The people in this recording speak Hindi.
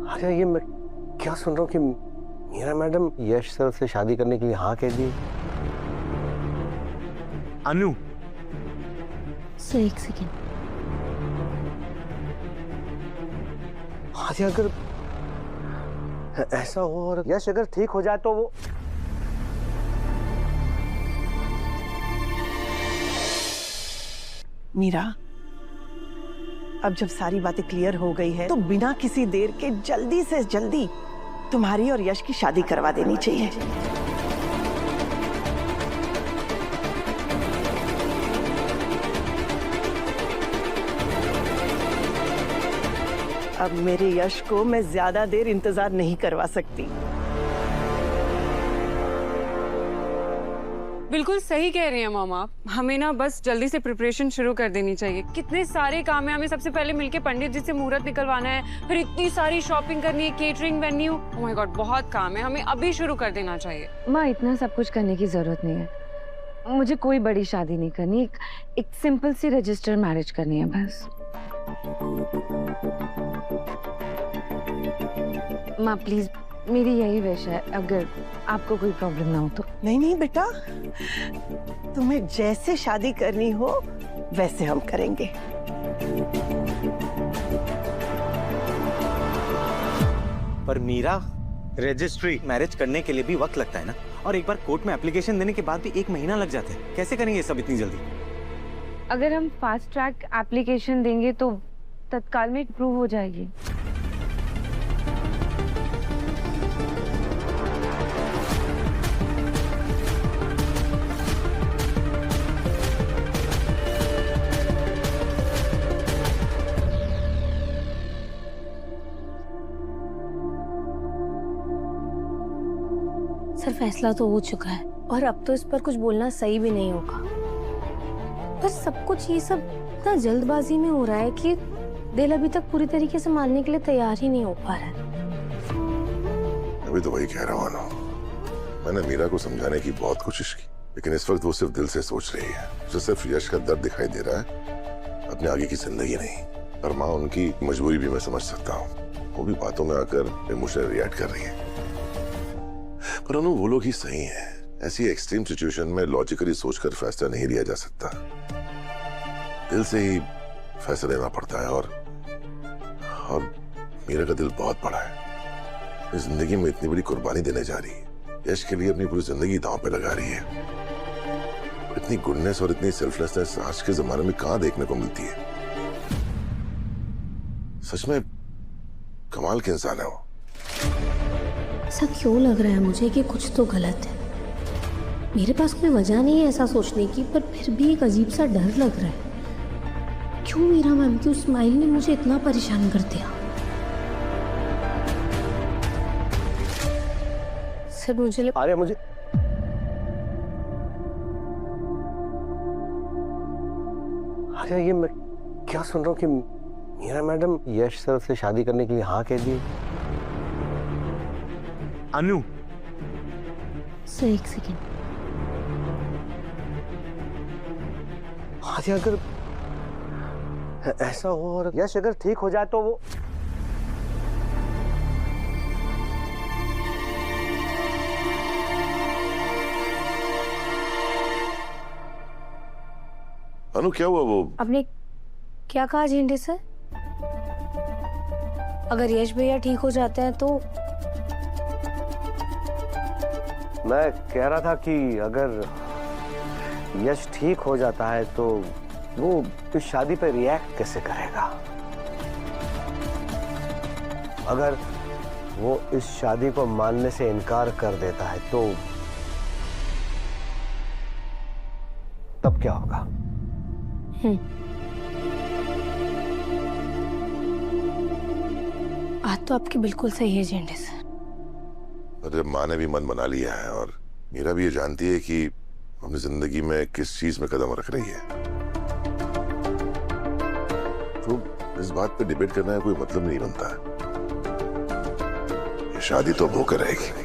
अरे ये मैं क्या सुन रहा हूँ कि मीरा मैडम यश सर से शादी करने के लिए हाँ कह दी। अनु सर एक सेकेंड। हाँ अगर ऐसा हो और यश अगर ठीक हो जाए तो वो मीरा, अब जब सारी बातें क्लियर हो गई है तो बिना किसी देर के जल्दी से जल्दी तुम्हारी और यश की शादी करवा देनी चाहिए। अब मेरे यश को मैं ज्यादा देर इंतजार नहीं करवा सकती। बिल्कुल सही कह रही हैं मामा, हमें ना बस जल्दी से प्रिपरेशन शुरू कर देनी चाहिए। कितने सारे काम है, हमें सबसे पहले मिलके पंडित जी से मुहूर्त निकलवाना है, फिर इतनी सारी शॉपिंग करनी है, catering, venue, oh my God बहुत काम है, हमें अभी शुरू कर देना चाहिए। माँ इतना सब कुछ करने की जरूरत नहीं है, मुझे कोई बड़ी शादी नहीं करनी, एक सिंपल सी रजिस्टर मैरिज करनी है बस। माँ प्लीज मेरी यही विश है, अगर आपको कोई प्रॉब्लम ना हो तो। नहीं नहीं बेटा, तुम्हें जैसे शादी करनी हो वैसे हम करेंगे। पर मीरा, रजिस्ट्री मैरिज करने के लिए भी वक्त लगता है ना, और एक बार कोर्ट में एप्लीकेशन देने के बाद भी 1 महीना लग जाता है। कैसे करेंगे सब इतनी जल्दी? अगर हम फास्ट ट्रैक एप्लीकेशन देंगे तो तत्काल में अप्रूव हो जाएगी। सर फैसला तो हो चुका है और अब तो इस पर कुछ बोलना सही भी नहीं होगा। पर सब कुछ ये सब इतना जल्दबाजी में हो रहा है कि दिल अभी तक पूरी तरीके से मानने के लिए तैयार ही नहीं हो पा रहा है। अभी तो वही कह रहा हूँ ना, मैंने मीरा को समझाने की बहुत कोशिश की, लेकिन इस वक्त वो सिर्फ दिल से सोच रही है। उसे सिर्फ यश का दर्द दिखाई दे रहा है, अपने आगे की जिंदगी नहीं। और माँ, उनकी मजबूरी भी मैं समझ सकता हूँ, वो भी बातों में आकर इमोशनल रिएक्ट कर रही है। पर अनु, वो लोग ही सही हैं। ऐसी एक्सट्रीम सिचुएशन में लॉजिकली सोचकर फैसला नहीं लिया जा सकता, दिल से ही फैसला लेना पड़ता है। और मीरा का दिल बहुत बड़ा है, इस जिंदगी में इतनी बड़ी कुर्बानी देने जा रही है, यश के लिए अपनी पूरी जिंदगी दांव पे लगा रही है। इतनी गुडनेस और इतनी सेल्फलेसनेस आज के जमाने में कहां देखने को मिलती है। सच में कमाल के इंसान है वो। ऐसा क्यों लग रहा है मुझे कि कुछ तो गलत है। मेरे पास कोई वजह नहीं है ऐसा सोचने की, पर फिर भी एक अजीब सा डर लग रहा है। क्यों मीरा मैम की उस स्माइल ने मुझे इतना परेशान कर दिया। सर मुझे अरे ये मैं क्या सुन रहा हूँ कि मीरा मैडम यश सर से शादी करने के लिए हाँ कह दी। अनु सर एक सेकेंड। हाँ अगर ऐसा हो और यश अगर ठीक हो जाए तो वो अनु, क्या हुआ? वो आपने क्या कहा झेंडे सर? अगर यश भैया ठीक हो जाते हैं तो? मैं कह रहा था कि अगर यश ठीक हो जाता है तो वो इस शादी पर रिएक्ट कैसे करेगा। अगर वो इस शादी को मानने से इनकार कर देता है तो तब क्या होगा? बात तो आपकी बिल्कुल सही है झेंडे सर। और जब माँ ने भी मन बना लिया है और मीरा भी ये जानती है कि अपनी जिंदगी में किस चीज में कदम रख रही है, तो इस बात पे डिबेट करने का कोई मतलब नहीं बनता है। ये शादी तो अब होकर रहेगी।